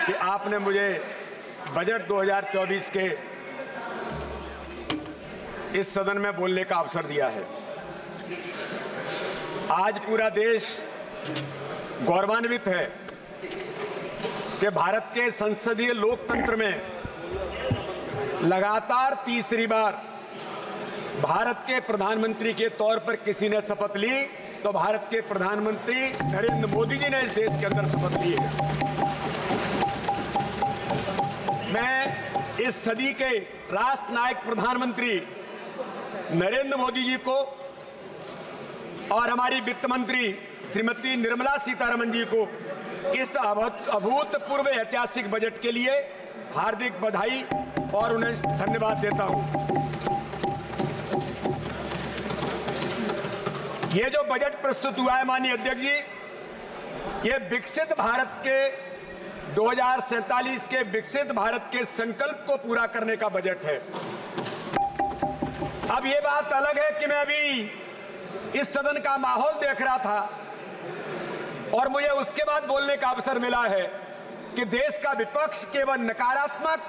कि आपने मुझे बजट 2024 के इस सदन में बोलने का अवसर दिया है। आज पूरा देश गौरवान्वित है कि भारत के संसदीय लोकतंत्र में लगातार तीसरी बार भारत के प्रधानमंत्री के तौर पर किसी ने शपथ ली तो भारत के प्रधानमंत्री नरेंद्र मोदी जी ने इस देश के अंदर शपथ ली है। मैं इस सदी के राष्ट्र नायक प्रधानमंत्री नरेंद्र मोदी जी को और हमारी वित्त मंत्री श्रीमती निर्मला सीतारमण जी को इस अभूतपूर्व ऐतिहासिक बजट के लिए हार्दिक बधाई और उन्हें धन्यवाद देता हूं। ये जो बजट प्रस्तुत हुआ है माननीय अध्यक्ष जी, ये विकसित भारत के 2047 के विकसित भारत के संकल्प को पूरा करने का बजट है। अब ये बात अलग है कि मैं अभी इस सदन का माहौल देख रहा था और मुझे उसके बाद बोलने का अवसर मिला है कि देश का विपक्ष केवल नकारात्मक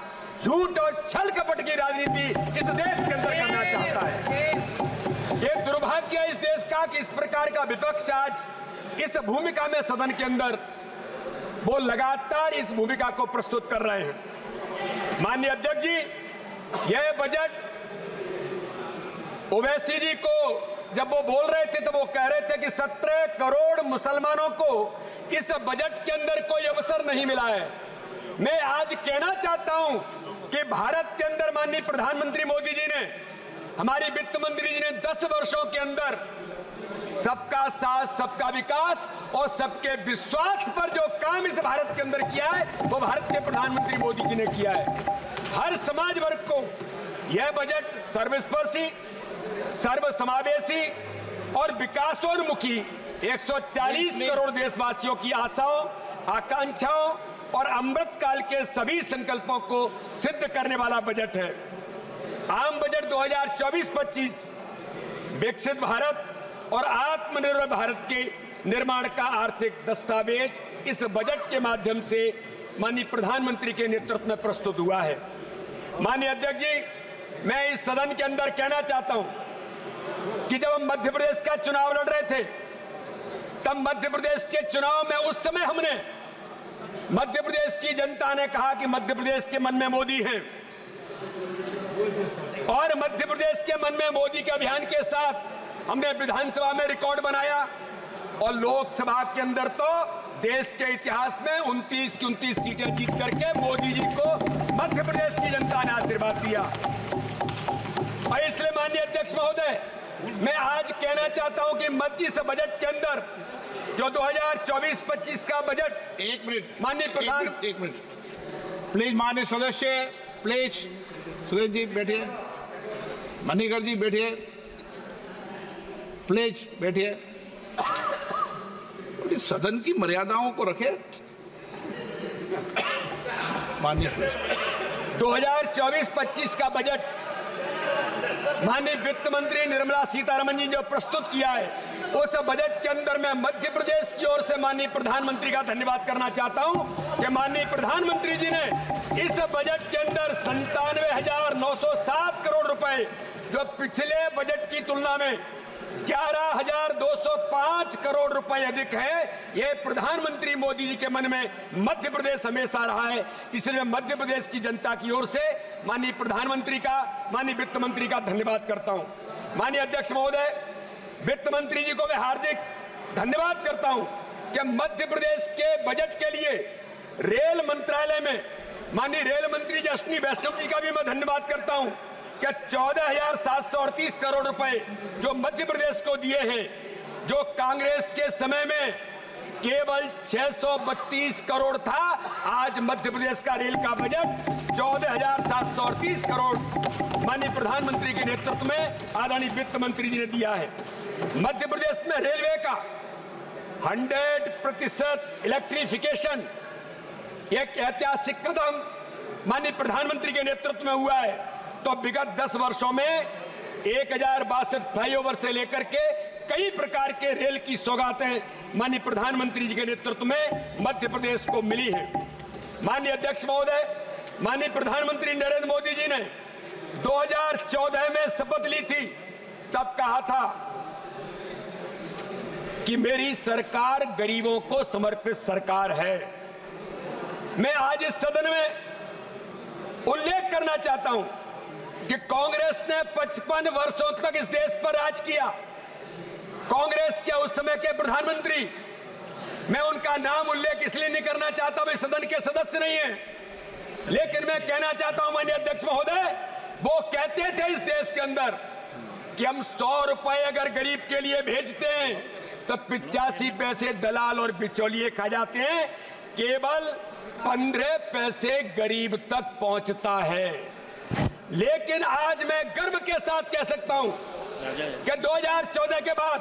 झूठ और छल कपट की राजनीति इस देश के अंदर करना चाहता है। ये दुर्भाग्य है इस देश का कि इस प्रकार का विपक्ष आज इस भूमिका में सदन के अंदर वो लगातार इस भूमिका को प्रस्तुत कर रहे हैं। माननीय अध्यक्ष जी, यह बजट ओवैसी जी को जब वो बोल रहे थे तो वो कह रहे थे कि 17 करोड़ मुसलमानों को इस बजट के अंदर कोई अवसर नहीं मिला है। मैं आज कहना चाहता हूं कि भारत के अंदर माननीय प्रधानमंत्री मोदी जी ने, हमारी वित्त मंत्री जी ने 10 वर्षों के अंदर सबका साथ, सबका विकास और सबके विश्वास पर जो काम इस भारत के अंदर किया है वो भारत के प्रधानमंत्री मोदी जी ने किया है। हर समाज वर्ग को यह बजट सर्वस्पर्शी, सर्वसमावेशी और विकासोन्मुखी 140 करोड़ देशवासियों की आशाओं, आकांक्षाओं और अमृत काल के सभी संकल्पों को सिद्ध करने वाला बजट है। आम बजट 2024-25 विकसित भारत और आत्मनिर्भर भारत के निर्माण का आर्थिक दस्तावेज इस बजट के माध्यम से माननीय प्रधानमंत्री के नेतृत्व में प्रस्तुत हुआ है। माननीय अध्यक्ष जी, मैं इस सदन के अंदर कहना चाहता हूं कि जब हम मध्य प्रदेश का चुनाव लड़ रहे थे तब मध्य प्रदेश के चुनाव में उस समय हमने मध्य प्रदेश की जनता ने कहा कि मध्य प्रदेश के मन में मोदी हैं और मध्य प्रदेश के मन में मोदी के अभियान के साथ हमने विधानसभा में रिकॉर्ड बनाया और लोकसभा के अंदर तो देश के इतिहास में 29 की 29 सीटें जीत करके मोदी जी को मध्य प्रदेश की जनता ने आशीर्वाद दिया। और इसलिए माननीय अध्यक्ष महोदय, मैं आज कहना चाहता हूं कि मध्य से बजट के अंदर जो 2024-25 का बजट, एक मिनट माननीय प्रधान, एक मिनट प्लीज, माननीय सदस्य प्लीज, सुरेश जी बैठिए, मणिकर जी बैठिए, प्लीज बैठिए, सदन की मर्यादाओं को रखें। माननीय 2024-25 का बजट माननीय वित्त मंत्री निर्मला सीतारमण जी जो प्रस्तुत किया है, उस बजट के अंदर मैं मध्य प्रदेश की ओर से माननीय प्रधानमंत्री का धन्यवाद करना चाहता हूं कि माननीय प्रधानमंत्री जी ने इस बजट के अंदर 97,907 करोड़ रुपए, जो पिछले बजट की तुलना में 11,205 करोड़ रुपए अधिक है, ये प्रधानमंत्री मोदी जी के मन में मध्य प्रदेश हमेशा रहा है। इसलिए मध्य प्रदेश की जनता की ओर से माननीय प्रधानमंत्री का, माननीय वित्त मंत्री का धन्यवाद करता हूं। माननीय अध्यक्ष महोदय, वित्त मंत्री जी को मैं हार्दिक धन्यवाद करता हूं कि मध्य प्रदेश के बजट के लिए रेल मंत्रालय में माननीय रेल मंत्री जी अश्विनी वैष्णव जी का भी मैं धन्यवाद करता हूं कि 14,738 करोड़ रुपए जो मध्य प्रदेश को दिए हैं, जो कांग्रेस के समय में केवल 632 करोड़ था, आज मध्य प्रदेश का रेल का बजट 14,738 करोड़ माननीय प्रधानमंत्री के नेतृत्व में आदरणीय वित्त मंत्री जी ने दिया है। मध्य प्रदेश में रेलवे का 100% इलेक्ट्रिफिकेशन एक ऐतिहासिक कदम माननीय प्रधानमंत्री के नेतृत्व में हुआ है। तो विगत 10 वर्षों में 1062 फ्लाईओवर से लेकर के कई प्रकार के रेल की सौगातें माननीय प्रधानमंत्री जी के नेतृत्व में मध्य प्रदेश को मिली हैं। माननीय अध्यक्ष महोदय, माननीय प्रधानमंत्री नरेंद्र मोदी जी ने 2014 में शपथ ली थी। तब कहा था कि मेरी सरकार गरीबों को समर्पित सरकार है। मैं आज इस सदन में उल्लेख करना चाहता हूं कि कांग्रेस ने 55 वर्षों तक इस देश पर राज किया। कांग्रेस के उस समय के प्रधानमंत्री, मैं उनका नाम उल्लेख इसलिए नहीं करना चाहता, वे सदन के सदस्य नहीं है, लेकिन मैं कहना चाहता हूं माननीय अध्यक्ष महोदय, वो कहते थे इस देश के अंदर कि हम 100 रुपए अगर गरीब के लिए भेजते हैं तो 85 पैसे दलाल और बिचौलिए खा जाते हैं, केवल 15 पैसे गरीब तक पहुंचता है। लेकिन आज मैं गर्व के साथ कह सकता हूं कि 2014 के बाद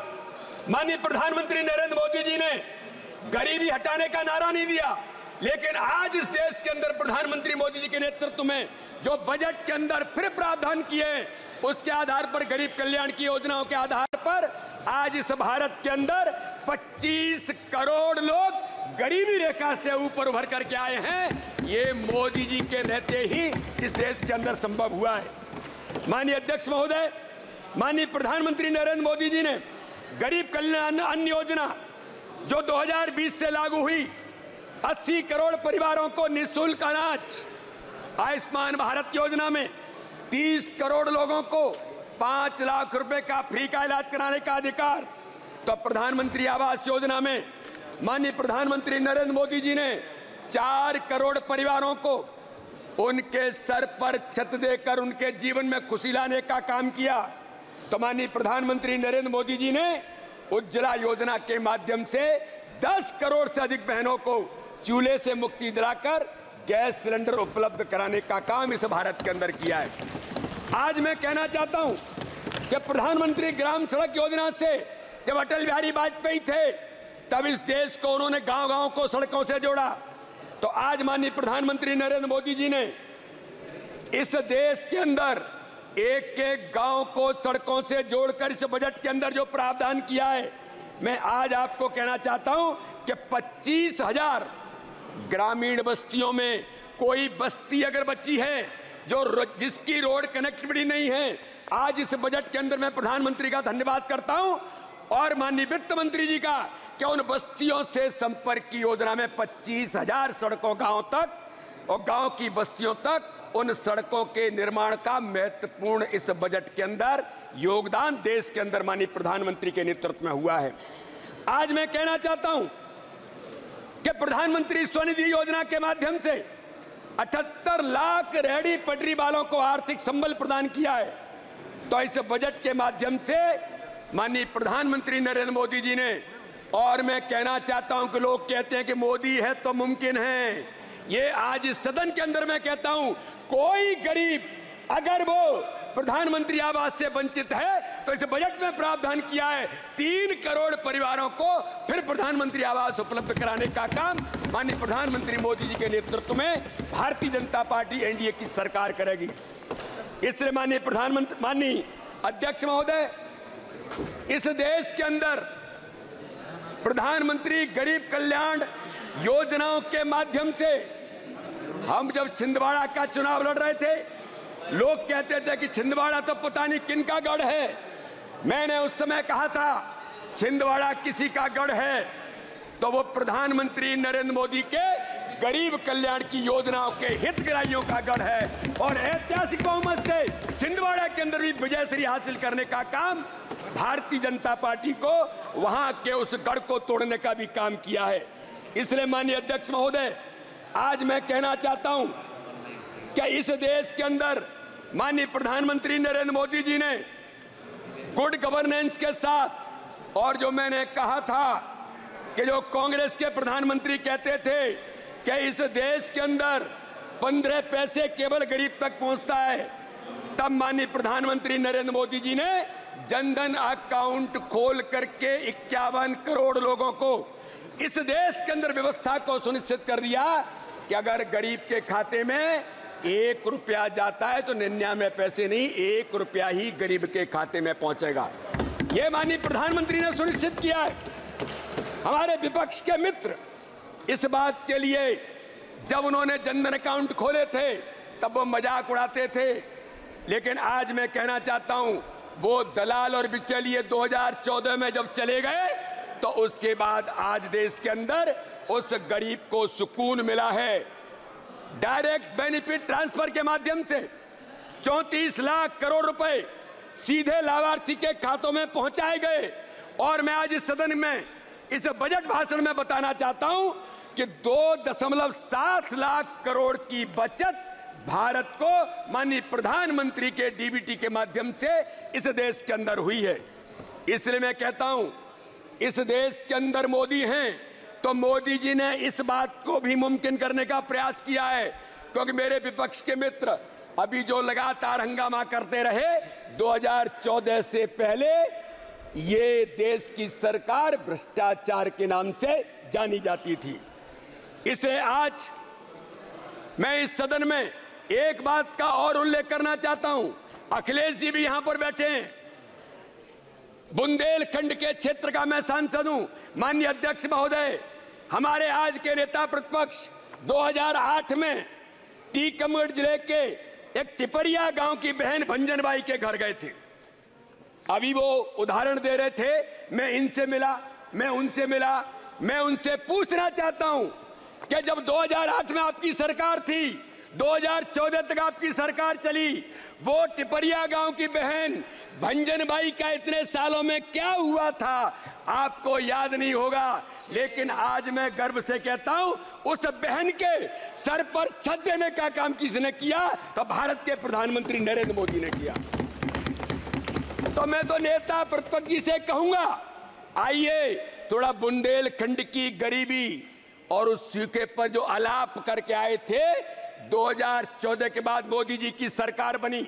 माननीय प्रधानमंत्री नरेंद्र मोदी जी ने गरीबी हटाने का नारा नहीं दिया, लेकिन आज इस देश के अंदर प्रधानमंत्री मोदी जी के नेतृत्व में जो बजट के अंदर फिर प्रावधान किए, उसके आधार पर गरीब कल्याण की योजनाओं के आधार पर आज इस भारत के अंदर 25 करोड़ लोग गरीबी रेखा से ऊपर उभर करके आए हैं। ये मोदी जी के रहते ही इस देश के अंदर संभव हुआ है। माननीय अध्यक्ष महोदय, माननीय प्रधानमंत्री नरेंद्र मोदी जी ने गरीब कल्याण अन्न योजना जो 2020 से लागू हुई, 80 करोड़ परिवारों को निःशुल्क अनाज, आयुष्मान भारत योजना में 30 करोड़ लोगों को 5 लाख रुपए का फ्री का इलाज कराने का अधिकार, तो प्रधानमंत्री आवास योजना में माननीय प्रधानमंत्री नरेंद्र मोदी जी ने 4 करोड़ परिवारों को उनके सर पर छत देकर उनके जीवन में खुशी लाने का काम किया। तो माननीय प्रधानमंत्री नरेंद्र मोदी जी ने उज्ज्वला योजना के माध्यम से 10 करोड़ से अधिक बहनों को चूल्हे से मुक्ति दिलाकर गैस सिलेंडर उपलब्ध कराने का काम इस भारत के अंदर किया है। आज मैं कहना चाहता हूं कि प्रधानमंत्री ग्राम सड़क योजना से जब अटल बिहारी वाजपेयी थे, तब इस देश को उन्होंने गांव-गांव को सड़कों से जोड़ा। तो आज माननीय प्रधानमंत्री नरेंद्र मोदी जी ने इस देश के अंदर एक एक गांव को सड़कों से जोड़कर इस बजट के अंदर जो प्रावधान किया है, मैं आज आपको कहना चाहता हूं कि 25,000 ग्रामीण बस्तियों में कोई बस्ती अगर बची है जिसकी रोड कनेक्टिविटी नहीं है, आज इस बजट के अंदर मैं प्रधानमंत्री का धन्यवाद करता हूं और माननीय वित्त मंत्री जी का कि उन बस्तियों से संपर्क की योजना में 25,000 सड़कों गांव तक और गांव की बस्तियों तक उन सड़कों के निर्माण का महत्वपूर्ण इस बजट के अंदर योगदान देश के अंदर माननीय प्रधानमंत्री के नेतृत्व में हुआ है। आज मैं कहना चाहता हूं कि प्रधानमंत्री स्वनिधि योजना के माध्यम से 78 लाख रेहड़ी पटरी वालों को आर्थिक संबल प्रदान किया है। तो इस बजट के माध्यम से माननीय प्रधानमंत्री नरेंद्र मोदी जी ने, और मैं कहना चाहता हूं कि लोग कहते हैं कि मोदी है तो मुमकिन है, ये आज इस सदन के अंदर मैं कहता हूं कोई गरीब अगर वो प्रधानमंत्री आवास से वंचित है तो इस बजट में प्रावधान किया है 3 करोड़ परिवारों को फिर प्रधानमंत्री आवास उपलब्ध कराने का काम माननीय प्रधानमंत्री मोदी जी के नेतृत्व में भारतीय जनता पार्टी एनडीए की सरकार करेगी। इसलिए माननीय अध्यक्ष महोदय, इस देश के अंदर प्रधानमंत्री गरीब कल्याण योजनाओं के माध्यम से हम जब छिंदवाड़ा का चुनाव लड़ रहे थे, लोग कहते थे कि छिंदवाड़ा तो पता नहीं किन का गढ़ है। मैंने उस समय कहा था छिंदवाड़ा किसी का गढ़ है तो वो प्रधानमंत्री नरेंद्र मोदी के गरीब कल्याण की योजनाओं के हितग्राहियों का गढ़ है और ऐतिहासिक बहुमत से छिंदवाड़ा के अंदर भी विजयश्री हासिल करने का काम भारतीय जनता पार्टी को वहां के उस गढ़ को तोड़ने का भी काम किया है। इसलिए माननीय अध्यक्ष महोदय, आज मैं कहना चाहता हूं कि इस देश के अंदर माननीय प्रधानमंत्री नरेंद्र मोदी जी ने गुड गवर्नेंस के साथ, और जो मैंने कहा था कि जो कांग्रेस के प्रधानमंत्री कहते थे कि इस देश के अंदर 15 पैसे केवल गरीब तक पहुंचता है, तब माननीय प्रधानमंत्री नरेंद्र मोदी जी ने जनधन अकाउंट खोल करके 51 करोड़ लोगों को इस देश के अंदर व्यवस्था को सुनिश्चित कर दिया कि अगर गरीब के खाते में 1 रुपया जाता है तो 99 पैसे नहीं, 1 रुपया ही गरीब के खाते में पहुंचेगा। यह माननीय प्रधानमंत्री ने सुनिश्चित किया है। हमारे विपक्ष के मित्र इस बात के लिए जब उन्होंने जनधन अकाउंट खोले थे तब वो मजाक उड़ाते थे, लेकिन आज मैं कहना चाहता हूं वो दलाल और बिचौलिए 2014 में जब चले गए तो उसके बाद आज देश के अंदर उस गरीब को सुकून मिला है। डायरेक्ट बेनिफिट ट्रांसफर के माध्यम से 34 लाख करोड़ रुपए सीधे लाभार्थी के खातों में पहुंचाए गए। और मैं आज इस सदन में इस बजट भाषण में बताना चाहता हूं कि 2.7 लाख करोड़ की बचत भारत को माननीय प्रधानमंत्री के डीबीटी के माध्यम से इस देश के अंदर हुई है। इसलिए मैं कहता हूं इस देश के अंदर मोदी हैं तो मोदी जी ने इस बात को भी मुमकिन करने का प्रयास किया है, क्योंकि मेरे विपक्ष के मित्र अभी जो लगातार हंगामा करते रहे 2014 से पहले ये देश की सरकार भ्रष्टाचार के नाम से जानी जाती थी। इसे आज मैं इस सदन में एक बात का और उल्लेख करना चाहता हूं। अखिलेश जी भी यहां पर बैठे हैं, बुंदेलखंड के क्षेत्र का मैं सांसद हूं। माननीय अध्यक्ष महोदय, हमारे आज के नेता प्रतिपक्ष 2008 में टीकमगढ़ जिले के एक टिपरिया गांव की बहन भंजनबाई के घर गए थे। अभी वो उदाहरण दे रहे थे, मैं इनसे मिला, मैं उनसे मिला। मैं उनसे पूछना चाहता हूं कि जब 2008 में आपकी सरकार थी, 2014 तक आपकी सरकार चली, वो टिपरिया गांव की बहन भंजनबाई का इतने सालों में क्या हुआ था आपको याद नहीं होगा। लेकिन आज मैं गर्व से कहता हूं उस बहन के सर पर छत देने का काम किसने किया? तो भारत के प्रधानमंत्री नरेंद्र मोदी ने किया। तो मैं तो नेता प्रतिपक्ष जी से कहूंगा, आइए थोड़ा बुंदेलखंड की गरीबी और उस सूखे पर जो आलाप करके आए थे। 2014 के बाद मोदी जी की सरकार बनी।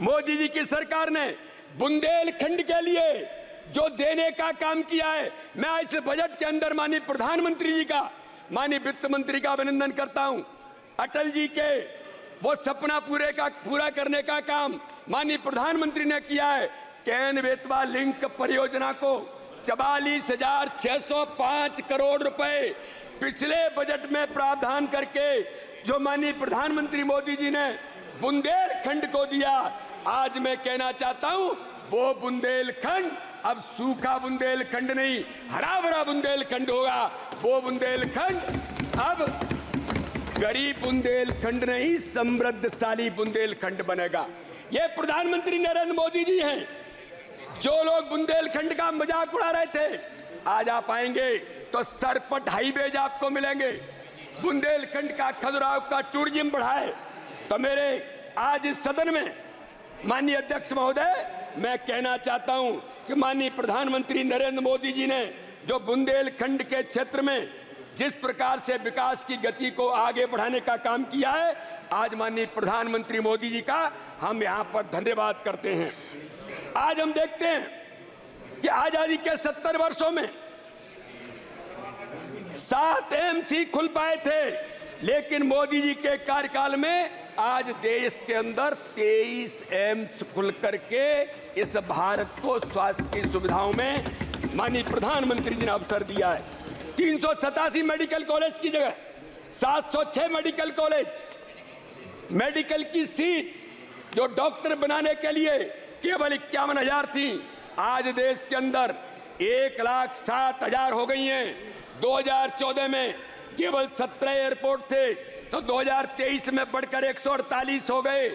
मोदी जी की सरकार ने बुंदेलखंड के लिए जो देने का काम किया है, मैं इस बजट के अंदर माननीय प्रधानमंत्री जी का, माननीय वित्त मंत्री का अभिनंदन करता हूं। अटल जी के वो सपना पूरा करने का काम माननीय प्रधानमंत्री ने किया है। कैन बेतवा लिंक परियोजना को 44,605 करोड़ रुपए पिछले बजट में प्रावधान करके जो माननीय प्रधानमंत्री मोदी जी ने बुंदेलखंड को दिया, आज मैं कहना चाहता हूं वो बुंदेलखंड अब सूखा बुंदेलखंड नहीं, हरा भरा बुंदेलखंड होगा। वो बुंदेलखंड अब गरीब बुंदेलखंड नहीं, समृद्धशाली बुंदेलखंड बनेगा। ये प्रधानमंत्री नरेंद्र मोदी जी हैं। जो लोग बुंदेलखंड का मजाक उड़ा रहे थे, आज आप आएंगे तो सरपट हाईवेज आपको मिलेंगे। बुंदेलखंड का खजुराहो का टूरिज्म बढ़ाए। तो मेरे आज इस सदन में माननीय अध्यक्ष महोदय, मैं कहना चाहता हूं कि माननीय प्रधानमंत्री नरेंद्र मोदी जी ने जो बुंदेलखंड के क्षेत्र में जिस प्रकार से विकास की गति को आगे बढ़ाने का काम किया है, आज माननीय प्रधानमंत्री मोदी जी का हम यहां पर धन्यवाद करते हैं। आज हम देखते हैं कि आजादी के 70 वर्षों में 7 एम्स खुल पाए थे, लेकिन मोदी जी के कार्यकाल में आज देश के अंदर 23 एम्स खुल करके इस भारत को स्वास्थ्य की सुविधाओं में माननीय प्रधानमंत्री जी ने अवसर दिया है। 387 मेडिकल कॉलेज की जगह 706 मेडिकल कॉलेज, मेडिकल की सीट जो डॉक्टर बनाने के लिए केवल 51,000 थी, आज देश के अंदर 1,07,000 हो गई हैं। 2014 में केवल 17 एयरपोर्ट थे, तो 2023 में बढ़कर 148 हो गए।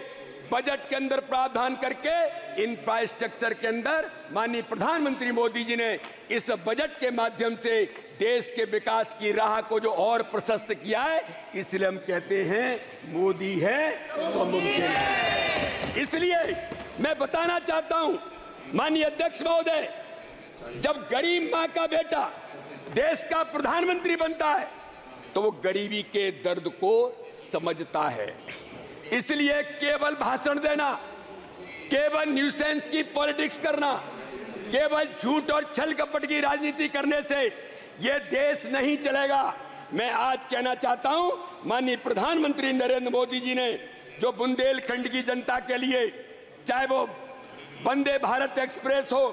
बजट के अंदर प्रावधान करके इंफ्रास्ट्रक्चर के अंदर माननीय प्रधानमंत्री मोदी जी ने इस बजट के माध्यम से देश के विकास की राह को जो और प्रशस्त किया है, इसलिए हम कहते हैं मोदी है तो मुमकिन है। इसलिए मैं बताना चाहता हूं माननीय अध्यक्ष महोदय, जब गरीब मां का बेटा देश का प्रधानमंत्री बनता है तो वो गरीबी के दर्द को समझता है। इसलिए केवल भाषण देना, केवल न्यूसेंस की पॉलिटिक्स करना, केवल झूठ और छल कपट की राजनीति करने से ये देश नहीं चलेगा। मैं आज कहना चाहता हूं माननीय प्रधानमंत्री नरेंद्र मोदी जी ने जो बुंदेलखंड की जनता के लिए, चाहे वो वंदे भारत एक्सप्रेस हो,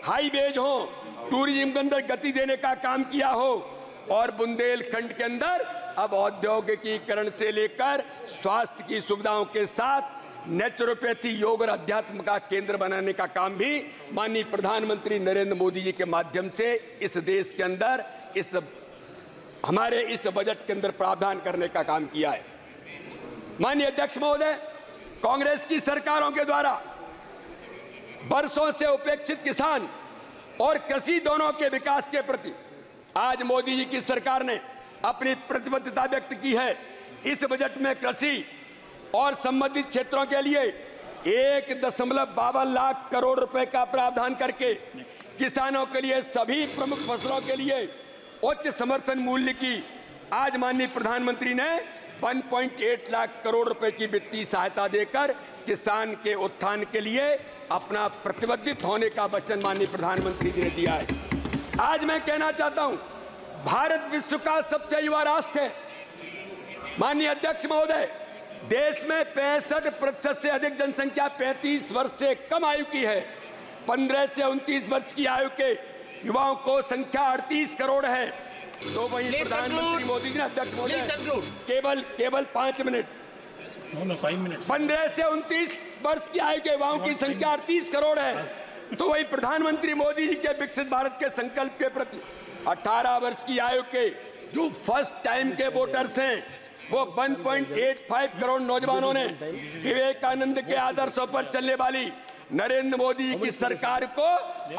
हाईवेज हो, टूरिज्म के अंदर गति देने का काम किया हो, और बुंदेलखंड के अंदर अब औद्योगिकीकरण से लेकर स्वास्थ्य की सुविधाओं के साथ नेचुरोपैथी, योग और अध्यात्म का केंद्र बनाने का काम भी माननीय प्रधानमंत्री नरेंद्र मोदी जी के माध्यम से इस देश के अंदर हमारे इस बजट के अंदर प्रावधान करने का काम किया है। माननीय अध्यक्ष महोदय, कांग्रेस की सरकारों के द्वारा बरसों से उपेक्षित किसान और कृषि दोनों के विकास के प्रति आज मोदी जी की सरकार ने अपनी प्रतिबद्धता व्यक्त की है। इस बजट में कृषि और संबंधित क्षेत्रों के लिए 1.52 लाख करोड़ रुपए का प्रावधान करके किसानों के लिए सभी प्रमुख फसलों के लिए उच्च समर्थन मूल्य की आज माननीय प्रधानमंत्री ने 1.8 लाख करोड़ रुपए की वित्तीय सहायता देकर किसान के उत्थान के लिए अपना प्रतिबद्ध होने का वचन माननीय प्रधानमंत्री जी ने दिया है। आज मैं कहना चाहता हूं, भारत विश्व का सबसे युवा राष्ट्र है। माननीय अध्यक्ष महोदय, देश में 65% से अधिक जनसंख्या 35 वर्ष से कम आयु की है। 15 से 29 वर्ष की आयु के युवाओं को संख्या 38 करोड़ है। तो वही प्रधानमंत्री मोदी जी ने, अध्यक्ष महोदय, केवल 5 मिनट, 15 से 29 वर्ष की आयु के युवाओं की संख्या 38 करोड़ है। तो वही प्रधानमंत्री मोदी जी के विकसित भारत के संकल्प के प्रति 18 वर्ष की आयु के जो फर्स्ट टाइम के वोटर्स हैं, वो 1.85 करोड़ नौजवानों ने विवेकानंद के आदर्शों पर चलने वाली नरेंद्र मोदी जी की सरकार को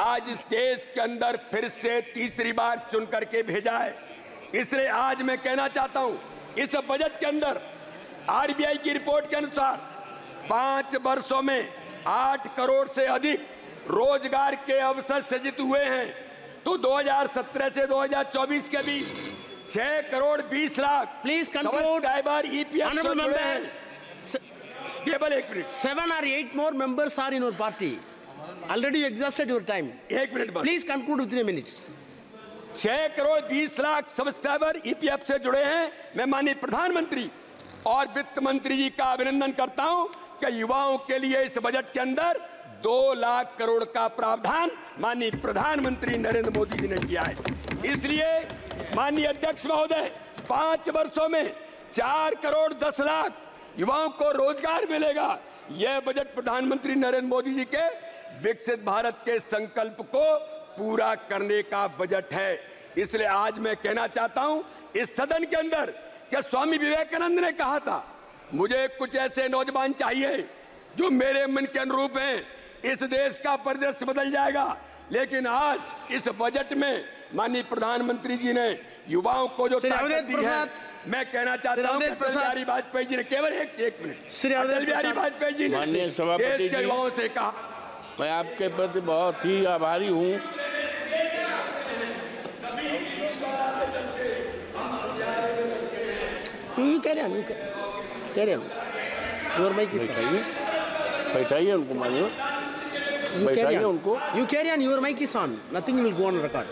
आज इस देश के अंदर फिर से तीसरी बार चुन करके भेजा है। इसलिए आज मैं कहना चाहता हूं, इस बजट के अंदर आरबीआई की रिपोर्ट के अनुसार 5 वर्षों में 8 करोड़ से अधिक रोजगार के अवसर सृजित हुए हैं। तो 2017 से 2024 के बीच 6 करोड़ 20 लाख सब्सक्राइबर ईपीएफ केवल 1 minute. 7 or 8 more members are in your party. Already you exhausted your time. 1 minute बस। Please conclude within a minute. 6 crore 20 lakh subscriber EPF से जुड़े हैं। मैं माननीय प्रधानमंत्री और वित्त मंत्री जी का अभिनंदन करता हूं कि युवाओं के लिए इस बजट के अंदर 2 लाख करोड़ का प्रावधान माननीय प्रधानमंत्री नरेंद्र मोदी जी ने किया है। इसलिए माननीय अध्यक्ष महोदय, 5 वर्षों में 4 करोड़ 10 लाख युवाओं को रोजगार मिलेगा। यह बजट प्रधानमंत्री नरेंद्र मोदी जी के विकसित भारत के संकल्प को पूरा करने का बजट है। इसलिए आज मैं कहना चाहता हूं इस सदन के अंदर कि स्वामी विवेकानंद ने कहा था, मुझे कुछ ऐसे नौजवान चाहिए जो मेरे मन के अनुरूप हैं, इस देश का परिदृश्य बदल जाएगा। लेकिन आज इस बजट में माननीय प्रधानमंत्री जी ने युवाओं को जो ताकत दी है, मैं कहना चाहता हूं अटल बिहारी वाजपेयी जी ने केवल एक मिनट, अटल बिहारी वाजपेयी जी ने देश के युवाओं से कहा, मैं आपके प्रति बहुत ही आभारी हूँ। बैठाइए उनको, मानिए, बैठाइए उनको। You carry on, your mic is on. Nothing will go on record.